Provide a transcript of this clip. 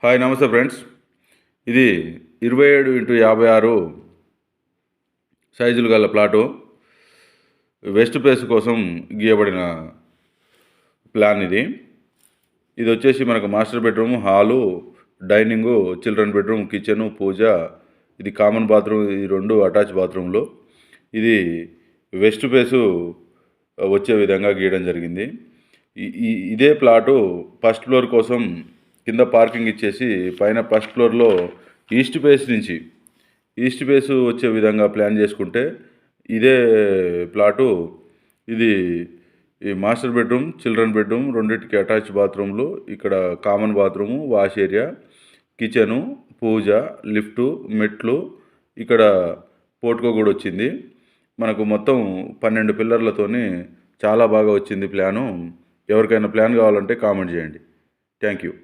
Hi నమస్తే friends. ఇది 27x56 సైజులు గల ప్లాటు. వెస్ట్ ఫేస్ కోసం గీయబడిన ప్లాన్ ఇది. ఇది వచ్చేసి మనకు master bedroom, hall, dining, children bedroom, kitchen, పూజ, ఇది కామన్ బాత్రూమ్, ఈ రెండు అటాచ్ బాత్రూమ్లు. ఇది వెస్ట్ ఫేసు వచ్చే విధంగా గీయడం జరిగింది. ఇదే ప్లాటు ఫస్ట్ ఫ్లోర్ కోసం కింద పార్కింగ్ ఇచ్చేసి పైన ఫస్ట్ ఫ్లోర్లో ఈస్ట్ ఫేస్ వచ్చే విధంగా ప్లాన్ చేసుకుంటే ఇదే ప్లాటు. ఇది ఈ మాస్టర్ బెడ్రూమ్, చిల్డ్రన్ బెడ్రూమ్ రెండింటికి అటాచ్ బాత్రూమ్లు, ఇక్కడ common bathroom, wash area, kitchen, పూజ, లిఫ్టు, మెట్లు, ఇక్కడ పోర్టికో కూడా వచ్చింది. మనకు మొత్తం 12 పిల్లర్లతోని చాలా బాగా వచ్చింది ప్లాను. ఎవరికైనా ప్లాన్ కావాలంటే కామెంట్ చేయండి. Thank you.